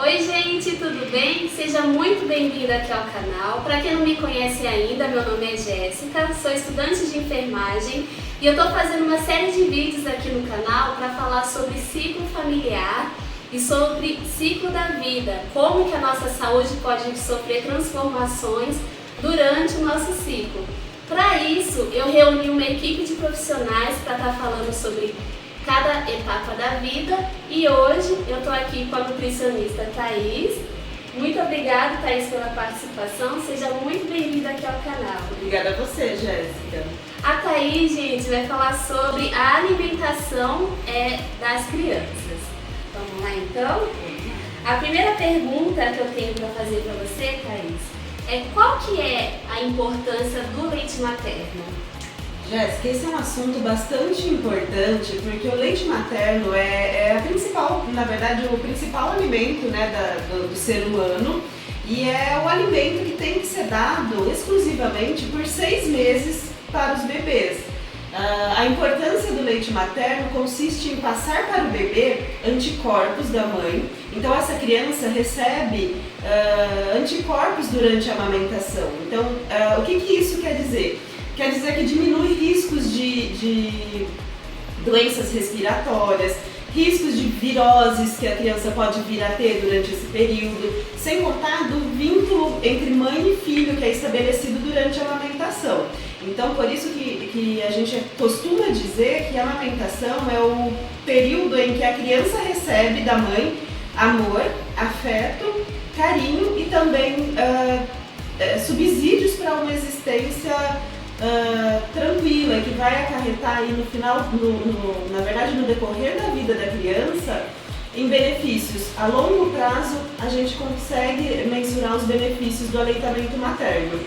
Oi gente, tudo bem? Seja muito bem-vinda aqui ao canal. Para quem não me conhece ainda, meu nome é Jéssica, sou estudante de enfermagem e eu estou fazendo uma série de vídeos aqui no canal para falar sobre ciclo familiar e sobre ciclo da vida, como que a nossa saúde pode sofrer transformações durante o nosso ciclo. Para isso, eu reuni uma equipe de profissionais para estar falando sobre cada etapa da vida e hoje eu estou aqui com a nutricionista Thaís. Muito obrigada, Thaís, pela participação. Seja muito bem-vinda aqui ao canal. Obrigada a você, Jéssica. A Thaís, gente, vai falar sobre a alimentação das crianças. Vamos lá, então? A primeira pergunta que eu tenho para fazer para você, Thaís, é qual que é a importância do leite materno? Jéssica, esse é um assunto bastante importante porque o leite materno é a principal, na verdade, o principal alimento, né, do ser humano e é o alimento que tem que ser dado exclusivamente por 6 meses para os bebês. A importância do leite materno consiste em passar para o bebê anticorpos da mãe. Então essa criança recebe anticorpos durante a amamentação. Então o que isso quer dizer? Quer dizer que diminui riscos de doenças respiratórias, riscos de viroses que a criança pode vir a ter durante esse período, sem contar do vínculo entre mãe e filho que é estabelecido durante a amamentação. Então, por isso que a gente costuma dizer que a amamentação é o período em que a criança recebe da mãe amor, afeto, carinho e também subsídios para uma existência tranquila, que vai acarretar aí no final, na verdade no decorrer da vida da criança, em benefícios. A longo prazo a gente consegue mensurar os benefícios do aleitamento materno.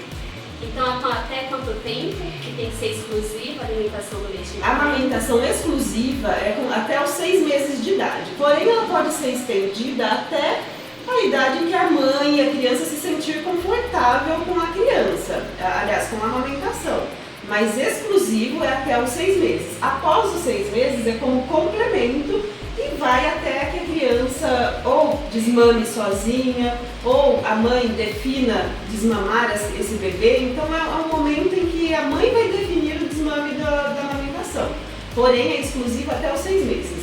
Então, até quanto tempo que tem que ser exclusiva a alimentação do leite materno? A amamentação exclusiva é até os 6 meses de idade, porém ela pode ser estendida até a idade em que a mãe e a criança se sentir confortável com a criança, aliás, com a amamentação. Mas exclusivo é até os 6 meses. Após os 6 meses é como complemento e vai até que a criança ou desmame sozinha ou a mãe defina desmamar esse bebê. Então é um momento em que a mãe vai definir o desmame da amamentação. Porém é exclusivo até os 6 meses.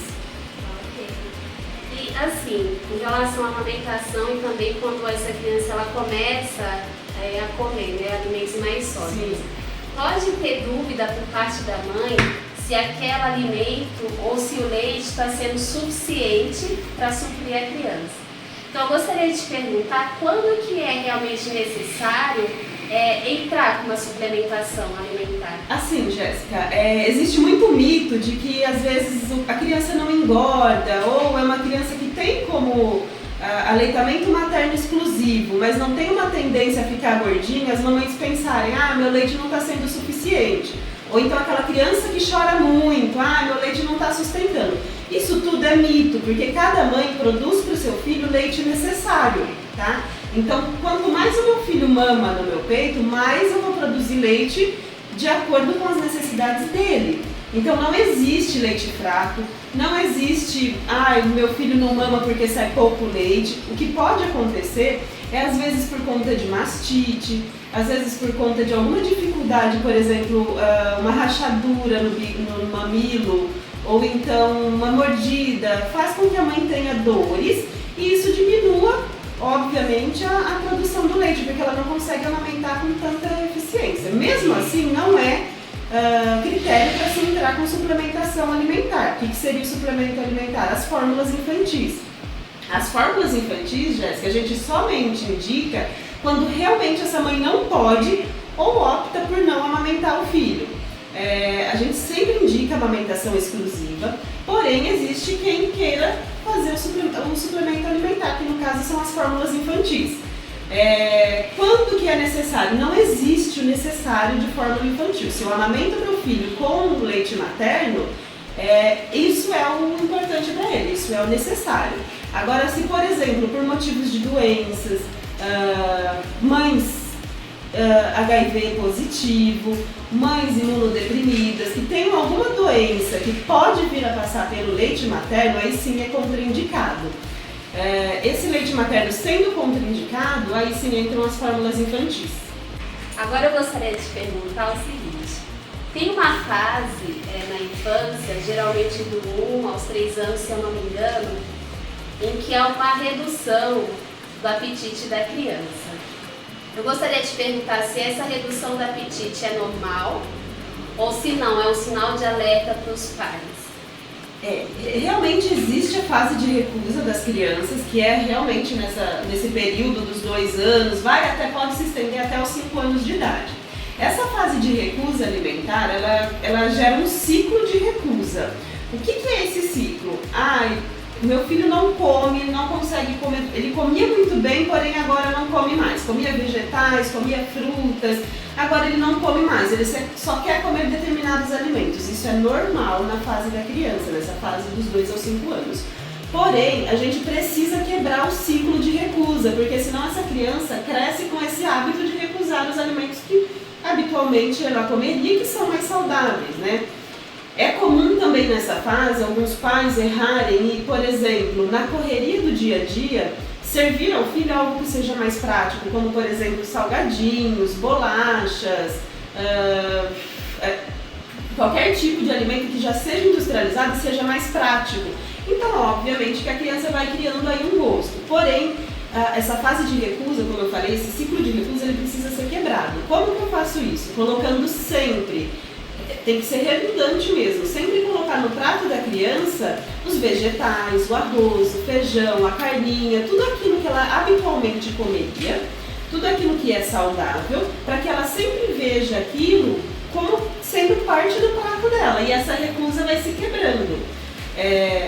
Assim, em relação à amamentação e também quando essa criança ela começa a comer, né, alimentos mais sólidos, pode ter dúvida por parte da mãe se aquele alimento ou se o leite está sendo suficiente para suprir a criança. Então eu gostaria de te perguntar quando que é realmente necessário entrar com uma suplementação alimentar? Assim, Jéssica, existe muito mito de que às vezes a criança não engorda ou é uma criança que tem como aleitamento materno exclusivo, mas não tem uma tendência a ficar gordinha, as mamães pensarem, meu leite não está sendo suficiente. Ou então aquela criança que chora muito, meu leite não está sustentando. Isso tudo é mito, porque cada mãe produz para o seu filho o leite necessário, tá? Então, quanto mais o meu filho mama no meu peito, mais eu vou produzir leite de acordo com as necessidades dele. Então não existe leite fraco, não existe, o meu filho não mama porque sai pouco leite. O que pode acontecer é às vezes por conta de mastite, às vezes por conta de alguma dificuldade, por exemplo, uma rachadura no mamilo, ou então uma mordida, faz com que a mãe tenha dores e isso diminua, obviamente, a produção do leite, porque ela não consegue amamentar com tanta eficiência. Mesmo assim, não é critério para se entrar com suplementação alimentar. O que seria o suplemento alimentar? As fórmulas infantis. As fórmulas infantis, Jéssica, a gente somente indica quando realmente essa mãe não pode ou opta por não amamentar o filho. A gente sempre indica amamentação exclusiva, porém existe quem queira fazer um suplemento alimentar, que no caso são as fórmulas infantis. Quando que é necessário? Não existe o necessário de fórmula infantil. Se eu amamento meu filho com leite materno, isso é o importante para ele, isso é o necessário. Agora, se por exemplo, por motivos de doenças, mães HIV positivo, mães imunodeprimidas que tenham alguma doença que pode vir a passar pelo leite materno, aí sim é contraindicado. Esse leite materno sendo contraindicado, aí sim entram as fórmulas infantis. Agora eu gostaria de te perguntar o seguinte: tem uma fase na infância, geralmente do 1 aos 3 anos, se eu não me engano, em que há uma redução do apetite da criança. Eu gostaria de te perguntar se essa redução do apetite é normal ou se não, é um sinal de alerta para os pais. Realmente existe a fase de recusa das crianças, que é realmente nesse período dos 2 anos, pode se estender até os 5 anos de idade. Essa fase de recusa alimentar, ela gera um ciclo de recusa. O que é esse ciclo? Meu filho não come, não consegue comer, ele comia muito bem, porém agora não come mais. Comia vegetais, comia frutas, agora ele não come mais, ele só quer comer determinados alimentos. Isso é normal na fase da criança, nessa fase dos 2 aos 5 anos. Porém, a gente precisa quebrar o ciclo de recusa, porque senão essa criança cresce com esse hábito de recusar os alimentos que habitualmente ela comeria e que são mais saudáveis, né? É comum também nessa fase alguns pais errarem e, por exemplo, na correria do dia a dia, servir ao filho algo que seja mais prático, como por exemplo salgadinhos, bolachas, qualquer tipo de alimento que já seja industrializado e seja mais prático. Então, obviamente que a criança vai criando aí um gosto. Porém, essa fase de recusa, como eu falei, esse ciclo de recusa, ele precisa ser quebrado. Como que eu faço isso? Colocando sempre, tem que ser redundante mesmo, sempre colocar no prato da criança os vegetais, o arroz, o feijão, a carninha, tudo aquilo que ela habitualmente comeria, tudo aquilo que é saudável, para que ela sempre veja aquilo como sendo parte do prato dela, e essa recusa vai se quebrando.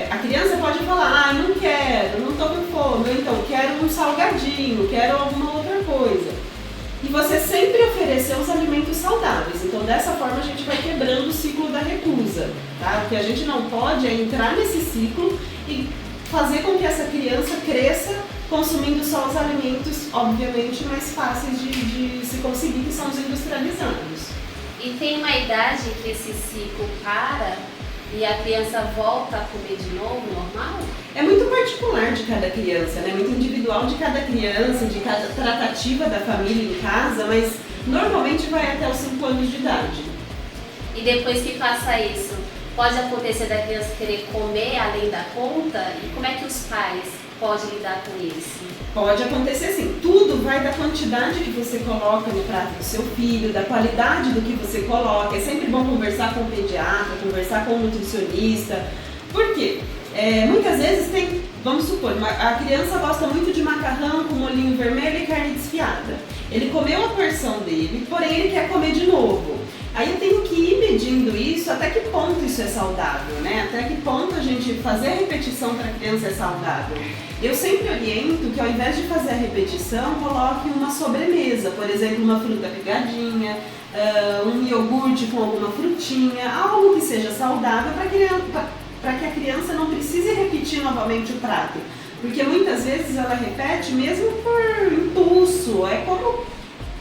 A criança pode falar, não quero, não estou com fome, ou então quero um salgadinho, quero alguma outra coisa. E você sempre oferecer os alimentos saudáveis. Então, dessa forma, a gente vai quebrando o ciclo da recusa, tá? O que a gente não pode é entrar nesse ciclo e fazer com que essa criança cresça consumindo só os alimentos, obviamente, mais fáceis de se conseguir, que são os industrializados. E tem uma idade que esse ciclo para e a criança volta a comer de novo, normal? É muito particular de cada criança, né? Muito individual de cada criança, de cada tratativa da família em casa, mas normalmente vai até os 5 anos de idade. E depois que passa isso, pode acontecer da criança querer comer além da conta? E como é que os pais podem lidar com isso? Pode acontecer sim. Tudo vai da quantidade que você coloca no prato do seu filho, da qualidade do que você coloca. É sempre bom conversar com o pediatra, conversar com o nutricionista. Por quê? Muitas vezes vamos supor, a criança gosta muito de macarrão com molhinho vermelho e carne desfiada. Ele comeu a porção dele, porém ele quer comer de novo. Aí eu tenho que ir medindo isso, até que ponto isso é saudável, né? Até que ponto a gente fazer a repetição para a criança é saudável. Eu sempre oriento que ao invés de fazer a repetição, coloque uma sobremesa, por exemplo, uma fruta picadinha, um iogurte com alguma frutinha, algo que seja saudável para que a criança não precise repetir novamente o prato. Porque muitas vezes ela repete mesmo por impulso, é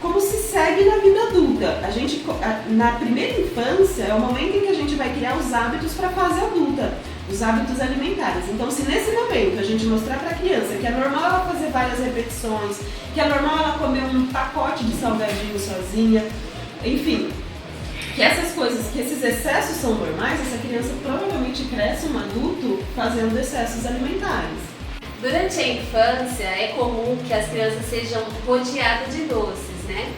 como se segue na vida adulta. Na primeira infância é o momento em que a gente vai criar os hábitos para a fase adulta, os hábitos alimentares. Então, se nesse momento a gente mostrar para a criança que é normal ela fazer várias repetições, que é normal ela comer um pacote de salgadinho sozinha, enfim, que essas coisas, que esses excessos são normais, essa criança provavelmente cresce um adulto fazendo excessos alimentares. Durante a infância é comum que as crianças sejam rodeadas de doces, né?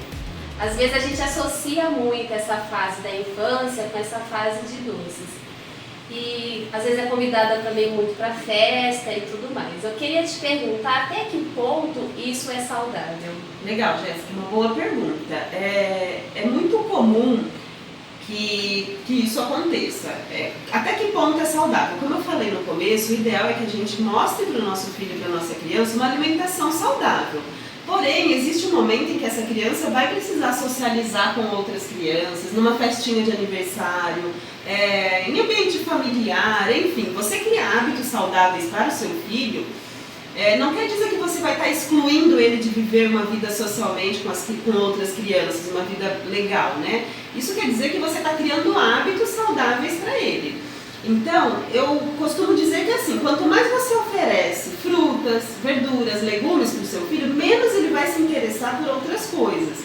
Às vezes a gente associa muito essa fase da infância com essa fase de doces. E às vezes é convidada também muito para festa e tudo mais. Eu queria te perguntar até que ponto isso é saudável. Legal, Jéssica, uma boa pergunta. É muito comum que isso aconteça. Até que ponto é saudável? Como eu falei no começo, o ideal é que a gente mostre para o nosso filho e para a nossa criança uma alimentação saudável. Porém, existe um momento em que essa criança vai precisar socializar com outras crianças, numa festinha de aniversário, em ambiente familiar, enfim. Você criar hábitos saudáveis para o seu filho, não quer dizer que você vai estar excluindo ele de viver uma vida socialmente com outras crianças, uma vida legal, né? Isso quer dizer que você está criando hábitos saudáveis para ele. Então, eu costumo dizer que assim, quanto mais você oferece frutas, verduras, legumes para o seu filho, menos ele vai se interessar por outras coisas.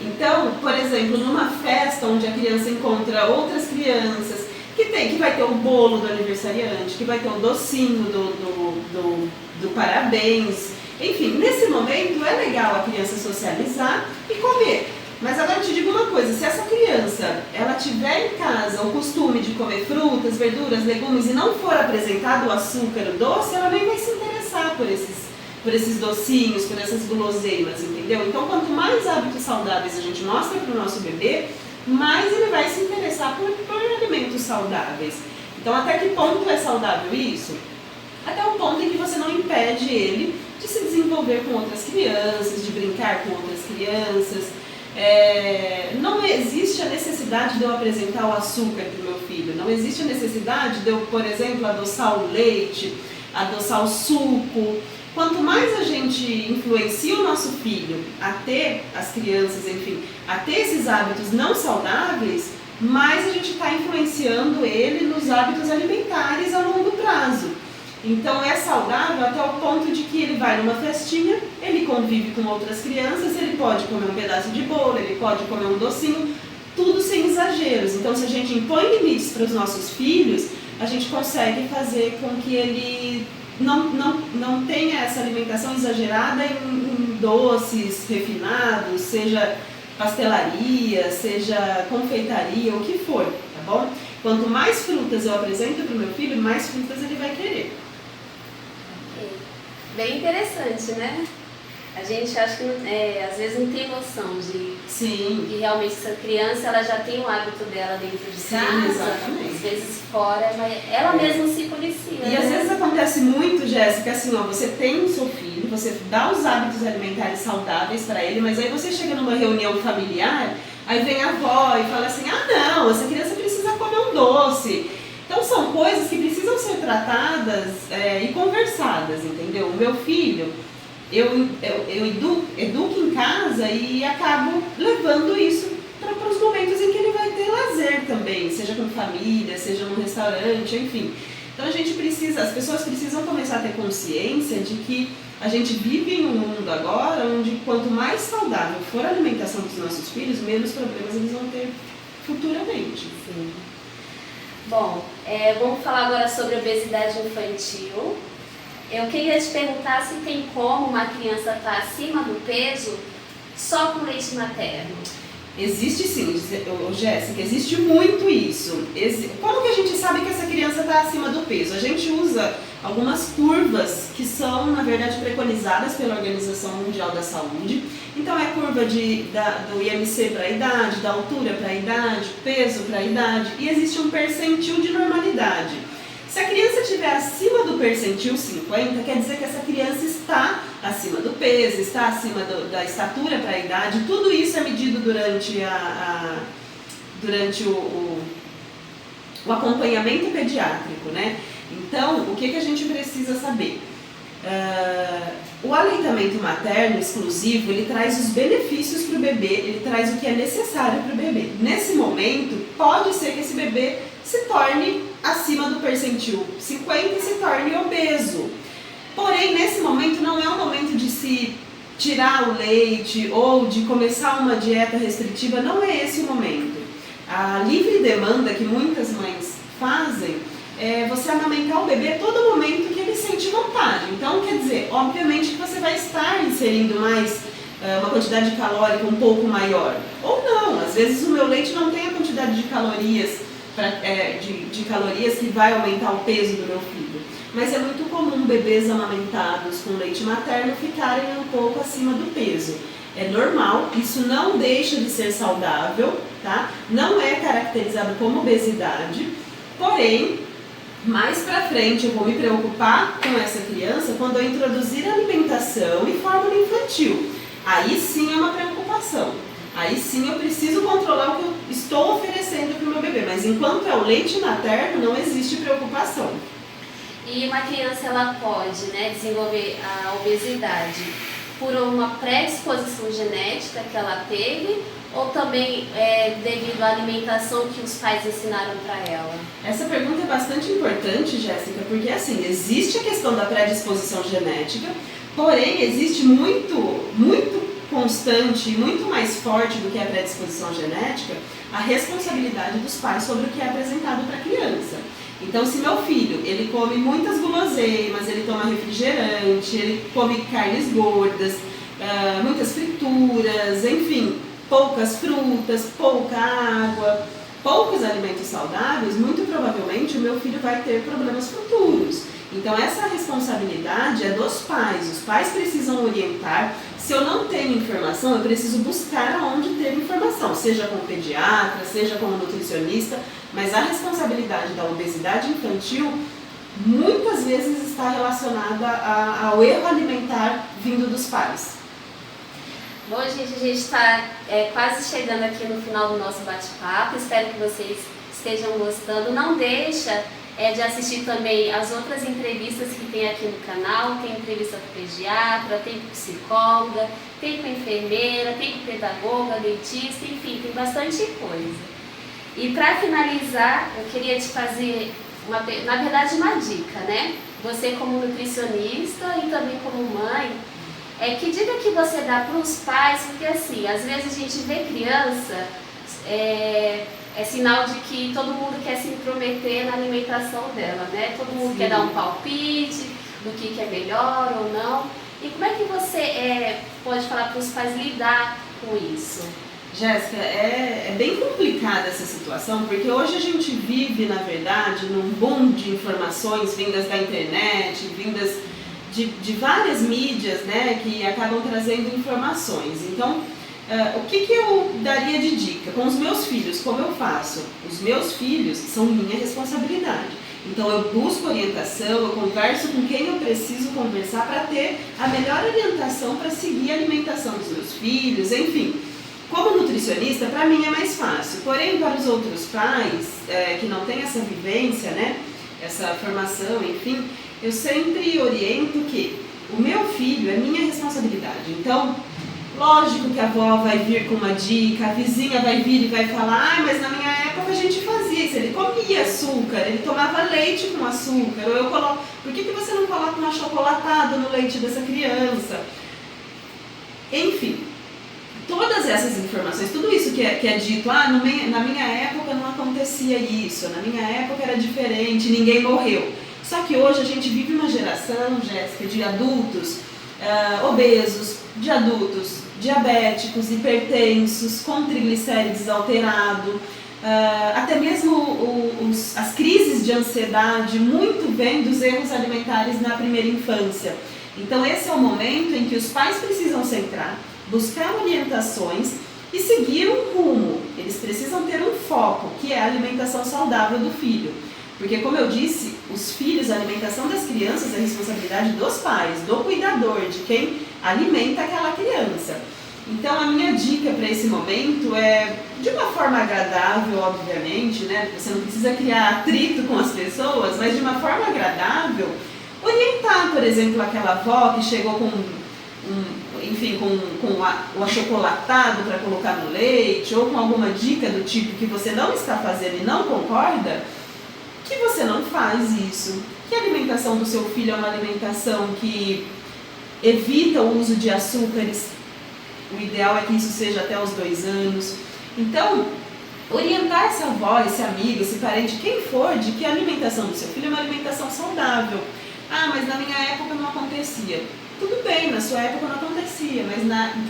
Então, por exemplo, numa festa onde a criança encontra outras crianças, que vai ter o bolo do aniversariante, que vai ter o docinho do parabéns, enfim, nesse momento é legal a criança socializar e comer. Mas agora eu te digo uma coisa, se essa criança ela tiver em casa o costume de comer frutas, verduras, legumes e não for apresentado o açúcar, o doce, ela nem vai se interessar por esses docinhos, por essas guloseimas, entendeu? Então, quanto mais hábitos saudáveis a gente mostra para o nosso bebê, mais ele vai se interessar por alimentos saudáveis. Então, até que ponto é saudável isso? Até o ponto em que você não impede ele de se desenvolver com outras crianças, de brincar com outras crianças. Não existe a necessidade de eu apresentar o açúcar para o meu filho, não existe a necessidade de eu, por exemplo, adoçar o leite, adoçar o suco. Quanto mais a gente influencia o nosso filho a ter, as crianças, enfim, a ter esses hábitos não saudáveis, mais a gente está influenciando ele nos hábitos alimentares a longo prazo. Então é saudável até o ponto de que ele vai numa festinha, ele convive com outras crianças, ele pode comer um pedaço de bolo, ele pode comer um docinho, tudo sem exageros. Então se a gente impõe limites para os nossos filhos, a gente consegue fazer com que ele não tenha essa alimentação exagerada em doces refinados, seja pastelaria, seja confeitaria, o que for, tá bom? Quanto mais frutas eu apresento para o meu filho, mais frutas ele vai querer. Bem interessante, né? A gente acha que às vezes não tem noção de que realmente essa criança ela já tem o hábito dela dentro de casa, exatamente. Às vezes fora, mas ela mesma se policia. E às vezes acontece muito, Jéssica, assim, ó, você tem o seu filho, você dá os hábitos alimentares saudáveis para ele, mas aí você chega numa reunião familiar, aí vem a avó e fala assim, não, essa criança precisa comer um doce. Então são coisas que precisam ser tratadas e conversadas, entendeu? O meu filho, eu educo em casa e acabo levando isso para os momentos em que ele vai ter lazer também, seja com família, seja num restaurante, enfim. Então as pessoas precisam começar a ter consciência de que a gente vive em um mundo agora onde quanto mais saudável for a alimentação dos nossos filhos, menos problemas eles vão ter futuramente. Sim. Bom, vamos falar agora sobre obesidade infantil. Eu queria te perguntar se tem como uma criança estar acima do peso só com leite materno. Existe sim, Jéssica, existe muito isso. Como que a gente sabe que essa criança está acima do peso? A gente usa algumas curvas que são, na verdade, preconizadas pela Organização Mundial da Saúde. Então é curva do IMC para a idade, da altura para a idade, peso para a idade, e existe um percentil de normalidade. Se a criança estiver acima do percentil 50, quer dizer que essa criança está acima do peso, está acima da estatura para a idade. Tudo isso é medido durante o acompanhamento pediátrico, né? Então, o que a gente precisa saber? O aleitamento materno exclusivo, ele traz os benefícios para o bebê, ele traz o que é necessário para o bebê. Nesse momento, pode ser que esse bebê se torne acima do percentil 50 e se torne obeso. Porém, nesse momento não é o momento de se tirar o leite ou de começar uma dieta restritiva, não é esse o momento. A livre demanda que muitas mães fazem é você amamentar o bebê a todo momento que ele sente vontade. Então, quer dizer, obviamente que você vai estar inserindo mais uma quantidade calórica um pouco maior. Ou não, às vezes o meu leite não tem a quantidade de calorias que vai aumentar o peso do meu filho. Mas é muito comum bebês amamentados com leite materno ficarem um pouco acima do peso. É normal, isso não deixa de ser saudável, tá? Não é caracterizado como obesidade, porém, mais pra frente eu vou me preocupar com essa criança quando eu introduzir alimentação e fórmula infantil. Aí sim é uma preocupação. Aí sim eu preciso controlar o que eu estou oferecendo para o meu bebê, mas enquanto é o leite materno não existe preocupação. E uma criança ela pode, desenvolver a obesidade por uma predisposição genética que ela teve ou também devido à alimentação que os pais ensinaram para ela? Essa pergunta é bastante importante, Jéssica, porque assim, existe a questão da predisposição genética, porém existe muito constante, muito mais forte do que a predisposição genética, a responsabilidade dos pais sobre o que é apresentado para a criança. Então, se meu filho, ele come muitas guloseimas, ele toma refrigerante, ele come carnes gordas, muitas frituras, enfim, poucas frutas, pouca água, poucos alimentos saudáveis, muito provavelmente o meu filho vai ter problemas futuros. Então essa responsabilidade é dos pais, os pais precisam orientar. Se eu não tenho informação, eu preciso buscar aonde ter informação, seja com o pediatra, seja com o nutricionista, mas a responsabilidade da obesidade infantil muitas vezes está relacionada ao erro alimentar vindo dos pais. Bom, gente, a gente está quase chegando aqui no final do nosso bate-papo. Espero que vocês estejam gostando. Não deixa de assistir também as outras entrevistas que tem aqui no canal. Tem entrevista com pediatra, tem com psicóloga, tem com enfermeira, tem com pedagoga, dentista, enfim, tem bastante coisa. E para finalizar, eu queria te fazer, uma dica, né? Você como nutricionista e também como mãe, que dica que você dá para os pais, porque assim, às vezes a gente vê criança, é sinal de que todo mundo quer se intrometer na alimentação dela, né? Todo mundo quer dar um palpite do que é melhor ou não. E como é que você pode falar para os pais lidar com isso? Jéssica, é bem complicada essa situação, porque hoje a gente vive, na verdade, num boom de informações vindas da internet, vindas de várias mídias, né, que acabam trazendo informações. Então, o que eu daria de dica? Com os meus filhos, como eu faço? Os meus filhos são minha responsabilidade. Então eu busco orientação, eu converso com quem eu preciso conversar para ter a melhor orientação para seguir a alimentação dos meus filhos, enfim. Como nutricionista, para mim é mais fácil. Porém, para os outros pais que não têm essa vivência, né, essa formação, enfim, eu sempre oriento que o meu filho é minha responsabilidade. Então, lógico que a avó vai vir com uma dica, a vizinha vai vir e vai falar, mas na minha época a gente fazia isso, ele comia açúcar, ele tomava leite com açúcar, ou eu coloco, por que você não coloca um achocolatado no leite dessa criança? Enfim, todas essas informações, tudo isso que é dito, na minha época não acontecia isso, na minha época era diferente, ninguém morreu. Só que hoje a gente vive uma geração, Jéssica, de adultos obesos, de adultos diabéticos, hipertensos, com triglicérides alterado, até mesmo as crises de ansiedade muito vêm dos erros alimentares na primeira infância. Então esse é o momento em que os pais precisam centrar, buscar orientações e seguir um rumo. Eles precisam ter um foco, que é a alimentação saudável do filho. Porque, como eu disse, os filhos, a alimentação das crianças é responsabilidade dos pais, do cuidador, de quem alimenta aquela criança. Então, a minha dica para esse momento é, de uma forma agradável, obviamente, né? Você não precisa criar atrito com as pessoas, mas de uma forma agradável, orientar, por exemplo, aquela avó que chegou com o achocolatado para colocar no leite, ou com alguma dica do tipo que você não está fazendo e não concorda, que você não faz isso, que a alimentação do seu filho é uma alimentação que evita o uso de açúcares, o ideal é que isso seja até os 2 anos. Então, orientar essa avó, esse amigo, esse parente, quem for, de que a alimentação do seu filho é uma alimentação saudável. Mas na minha época não acontecia. Tudo bem, na sua época não acontecia, mas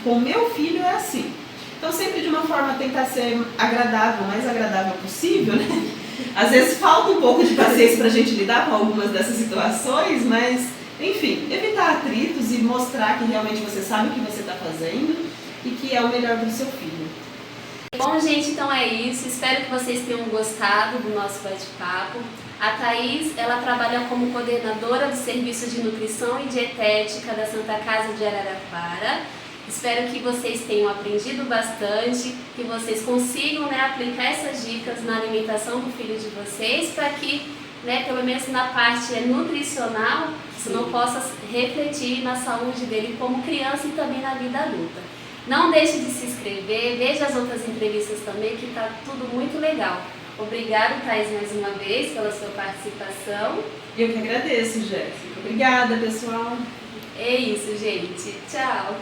com o meu filho é assim. Então sempre de uma forma tentar ser agradável, o mais agradável possível, né? Às vezes falta um pouco de paciência para a gente lidar com algumas dessas situações, mas, enfim, evitar atritos e mostrar que realmente você sabe o que você está fazendo e que é o melhor para o seu filho. Bom, gente, então é isso. Espero que vocês tenham gostado do nosso bate-papo. A Thaís, ela trabalha como coordenadora do Serviço de Nutrição e Dietética da Santa Casa de Araraquara. Espero que vocês tenham aprendido bastante, que vocês consigam aplicar essas dicas na alimentação do filho de vocês, para que né, pelo menos na parte nutricional, isso não possa refletir na saúde dele como criança e também na vida adulta. Não deixe de se inscrever, veja as outras entrevistas também, que está tudo muito legal. Obrigada, Thaís, mais uma vez pela sua participação. Eu que agradeço, Jéssica. Obrigada, pessoal. É isso, gente. Tchau.